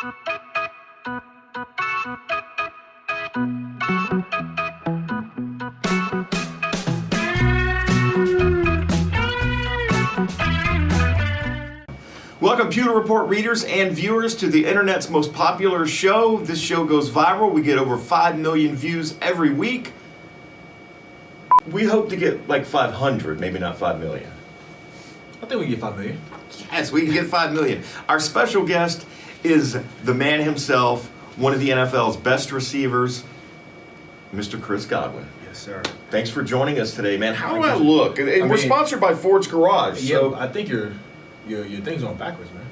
Welcome, Pewter Report readers and viewers, to the internet's most popular show. This show goes viral. We get over 5 million views every week. We hope to get like 500, maybe not 5 million. I think we can get 5 million. Yes, we can get 5 million. Our special guest is the man himself, one of the NFL's best receivers, Mr. Chris Godwin. Yes, sir. Thanks for joining us today, man. How do I look? We're sponsored by Ford's Garage. Yeah, so I think your thing's on backwards, man.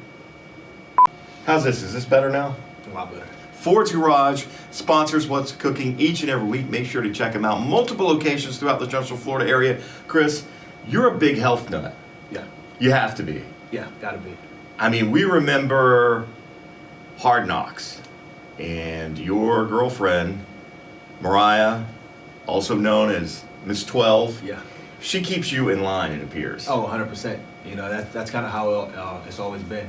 how's this? Is this better now? A lot better. Ford's Garage sponsors What's Cooking each and every week. Make sure to check them out. Multiple locations throughout the Central Florida area. Chris, you're a big health nut. Yeah. You have to be. Yeah, gotta be. I mean, we remember Hard Knocks, and your girlfriend, Mariah, also known as Miss 12, Yeah. she keeps you in line, it appears. Oh, 100%. You know, that's kind of how it's always been.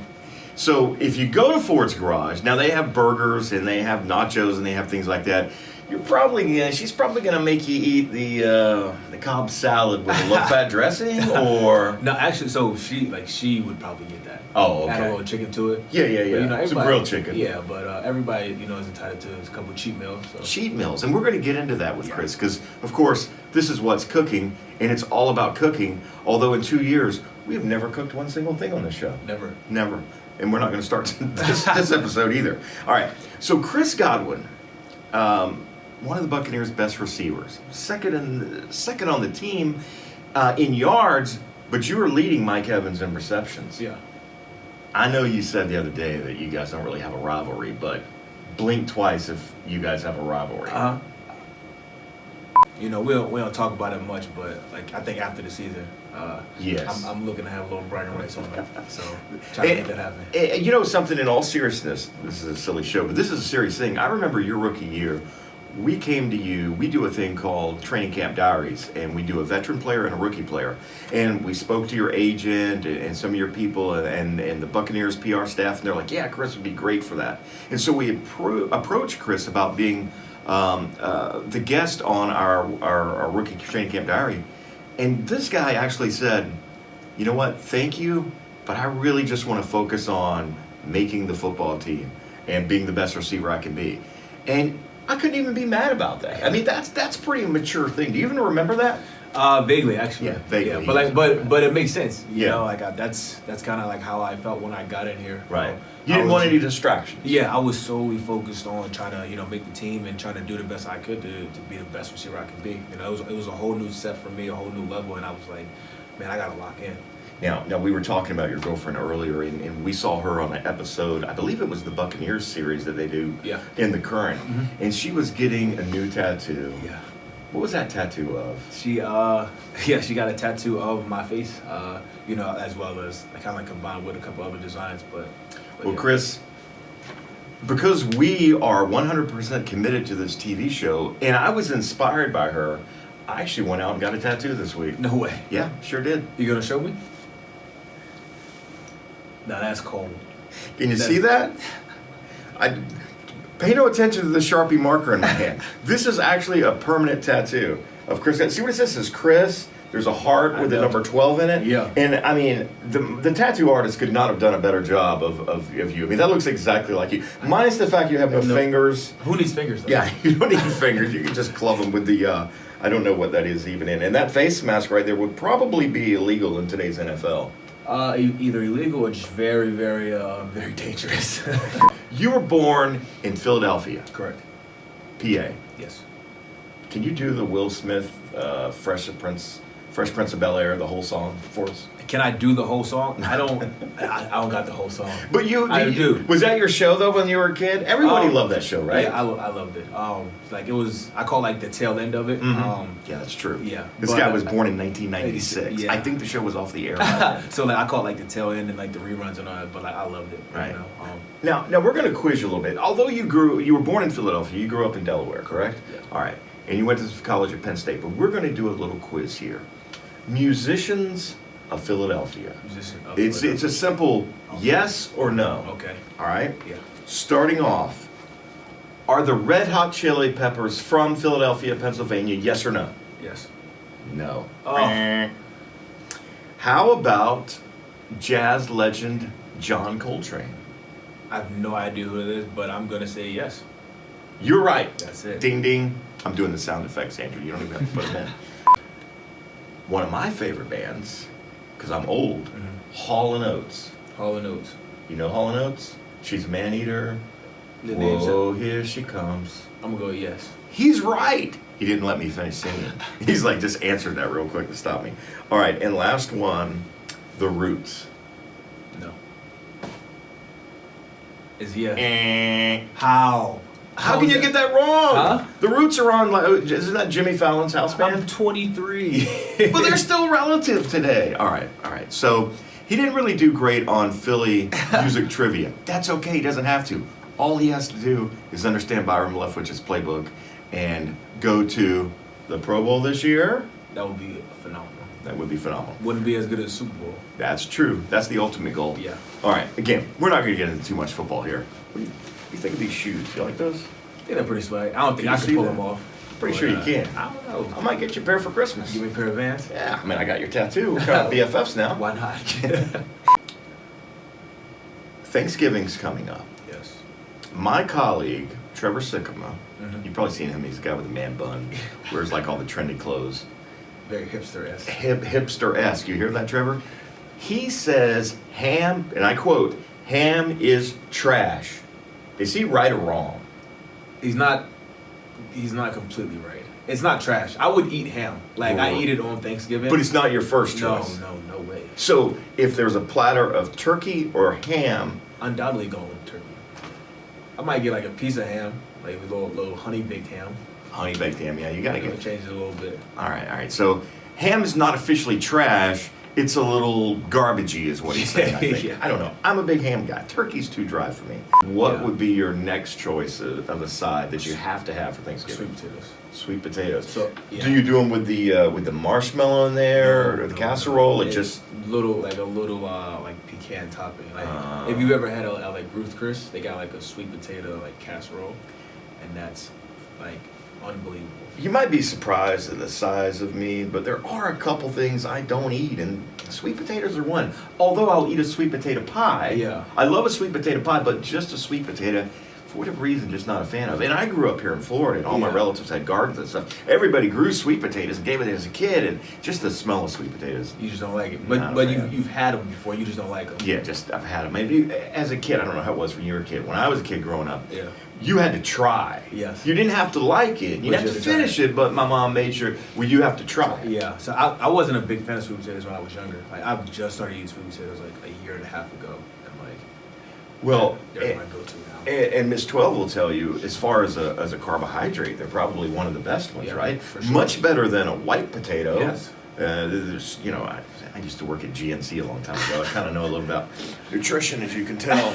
So if you go to Ford's Garage, now they have burgers and they have nachos and they have things like that. She's probably gonna make you eat the Cobb salad with a low-fat dressing, or No, actually, so she would probably get that. Oh, okay. Add a little chicken to it. Yeah. But, you know, It's a grilled chicken. Yeah, but everybody, you know, is entitled to a couple cheat meals. So. Cheat meals, and we're going to get into that with Chris, because of course this is What's Cooking, and it's all about cooking. Although in 2 years we have never cooked one single thing on this show. Never. And we're not going to start this episode either. All right, so Chris Godwin, one of the Buccaneers' best receivers, second on the team in yards, but you were leading Mike Evans in receptions. Yeah. I know you said the other day that you guys don't really have a rivalry, but blink twice if you guys have a rivalry. You know, we don't talk about it much, but like I think after the season, Yes. I'm looking to have a little bragging rights on it. So try to make that happen. You know something, in all seriousness, this is a silly show, but this is a serious thing. I remember your rookie year, we came to you, we do a thing called Training Camp Diaries, and we do a veteran player and a rookie player. And we spoke to your agent and some of your people and the Buccaneers PR staff, and they're like, yeah, Chris would be great for that. And so we approached Chris about being the guest on our rookie Training Camp Diary. And this guy actually said, you know what, thank you, but I really just want to focus on making the football team and being the best receiver I can be. And I couldn't even be mad about that. I mean, that's pretty mature thing. Do you even remember that? Vaguely, actually. Yeah, vaguely. Yeah, but it makes sense. You Yeah. know, like that's kind of like how I felt when I got in here. Right. You didn't want any distractions. Yeah, I was solely focused on trying to, make the team and trying to do the best I could to be the best receiver I could be. You know, it was a whole new step for me, a whole new level, and I was like, man, I got to lock in. Now we were talking about your girlfriend earlier, and we saw her on an episode, I believe it was the Buccaneers series that they do in the current, and she was getting a new tattoo. Yeah. What was that tattoo of? She got a tattoo of my face, as well as kind of combined with a couple other designs, but Well, yeah. Chris, because we are 100% committed to this TV show, and I was inspired by her, I actually went out and got a tattoo this week. No way. Yeah, sure did. You gonna show me? Now that's cold. Can you see that? Pay no attention to the Sharpie marker in my hand. This is actually a permanent tattoo of Chris. See what it says? It says Chris. There's a heart with the number 12 in it. Yeah. And I mean, the tattoo artist could not have done a better job of you. I mean, that looks exactly like you. Minus the fact you have no fingers. Who needs fingers, though? Yeah, you don't need fingers. You can just club them with the, I don't know what that is even in. And that face mask right there would probably be illegal in today's NFL. Either illegal or just very, very, very dangerous. You were born in Philadelphia. Correct. PA. Yes. Can you do the Will Smith Fresh Prince of Bel-Air, the whole song for us? Can I do the whole song? I don't got the whole song. But I do. Was that your show though when you were a kid? Everybody loved that show, right? Yeah, I loved it. It was, I call like the tail end of it. Yeah, that's true. Yeah. This guy was born in 1996. Yeah. I think the show was off the air. So I call it like the tail end and like the reruns and all that, but I loved it. Right. You know? Now we're going to quiz you a little bit. Although you were born in Philadelphia, you grew up in Delaware, correct? Yeah. All right. And you went to college at Penn State, but we're going to do a little quiz here. Musicians of Philadelphia? Musician of It's Philadelphia. a simple yes or no. Okay. All right? Yeah. Starting off, are the Red Hot Chili Peppers from Philadelphia, Pennsylvania? Yes or no? Yes. No. Oh. How about jazz legend John Coltrane? I have no idea who it is, but I'm gonna say yes. You're right. That's it. Ding ding. I'm doing the sound effects, Andrew. You don't even have to put them in. One of my favorite bands, because I'm old, Hall & Oates. Hall & Oates. You know Hall & Oates? She's a man-eater. The name's Whoa, here she comes. I'm gonna go yes. He's right. He didn't let me finish singing. He's like, just answered that real quick to stop me. All right, and last one, The Roots. No. Is yeah. Eh. How? How can you get that wrong? Huh? The Roots are on, like, isn't that Jimmy Fallon's house I'm band? 23. But they're still relative today. All right. So he didn't really do great on Philly music trivia. That's okay. He doesn't have to. All he has to do is understand Byron Leftwich's playbook and go to the Pro Bowl this year. That would be phenomenal. That would be phenomenal. Wouldn't be as good as Super Bowl. That's true. That's the ultimate goal. Yeah. All right. Again, we're not going to get into too much football here. What do you think of these shoes? You like those? Yeah, they're pretty swag. I don't think Can I you could see pull that? them off. Pretty But, sure you can. I don't know. I might get you a pair for Christmas. Give me a pair of Vans. Yeah. I mean, I got your tattoo. We're kind of BFFs now. Why not? Thanksgiving's coming up. Yes. My colleague, Trevor Sycamore, Mhm. you've probably seen him. He's the guy with the man bun, wears like all the trendy clothes. Very hipster-esque. Hipster-esque. You hear that, Trevor? He says ham, and I quote, ham is trash. Is he right or wrong? He's not completely right. It's not trash. I would eat ham. Like, I eat it on Thanksgiving. But it's not your first choice. No way. So if there's a platter of turkey or ham, Undoubtedly going with turkey. I might get like a piece of ham, like a little honey baked ham. honey baked ham, yeah, you gotta You know, get. change it a little bit. All right. So ham is not officially trash. It's a little garbagey, is what he's saying. I think. Yeah. I don't know. I'm a big ham guy. Turkey's too dry for me. What Yeah. would be your next choice of a side that you have to have for Thanksgiving? Sweet potatoes. Sweet potatoes. So, yeah. Do you do them with the marshmallow in there or the casserole? It It's just a little like pecan topping. Like if you ever had a like Ruth Chris, they got like a sweet potato like casserole, and that's like unbelievable. you might be surprised at the size of me, but there are a couple things I don't eat, and sweet potatoes are one. Although I'll eat a sweet potato pie. Yeah. I love a sweet potato pie, but just a sweet potato, for whatever reason, just not a fan of. And I grew up here in Florida, and all my Yeah. relatives had gardens and stuff. Everybody grew sweet potatoes and gave it as a kid, and just the smell of sweet potatoes. You just don't like it. Not a But fan. you've had them before. You just don't like them. Yeah, just I've had them. Maybe as a kid, I don't know how it was when you were a kid. When I was a kid growing up, Yeah. you had to try. Yes. You didn't have to like it. You But didn't have you to had to try finish it, but my mom made sure, well, you have to try. Yeah. So I wasn't a big fan of sweet potatoes when I was younger. Like I just started eating sweet potatoes like a year and a half ago, and like Well, they're my go-to now. and Miss 12 will tell you, as far as a carbohydrate, they're probably one of the best ones, Yeah, right? for sure. Much better than a white potato. Yes. There's, I used to work at GNC a long time ago. I kind of know a little about nutrition, as you can tell.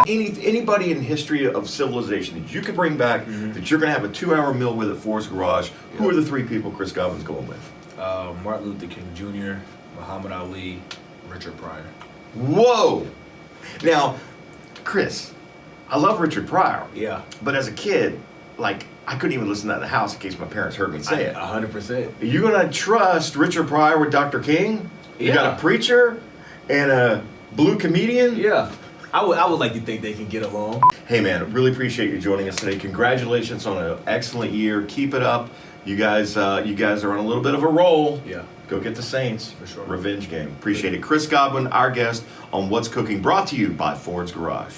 Anybody in history of civilization that you could bring back that you're going to have a 2-hour meal with at Ford's Garage, who are the 3 people Chris Godwin's going with? Martin Luther King Jr., Muhammad Ali, Richard Pryor. Whoa! Now, Chris, I love Richard Pryor. Yeah. But as a kid, like, I couldn't even listen to that in the house in case my parents heard me say it. 100%. Are you going to trust Richard Pryor with Dr. King? You Yeah. got a preacher and a blue comedian? Yeah. I would like to think they can get along. Hey, man, really appreciate you joining us today. Congratulations on an excellent year. Keep it up. You guys are on a little bit of a roll. Yeah. Go get the Saints. For sure. Revenge game. Appreciate it. Chris Godwin, our guest on What's Cooking, brought to you by Ford's Garage.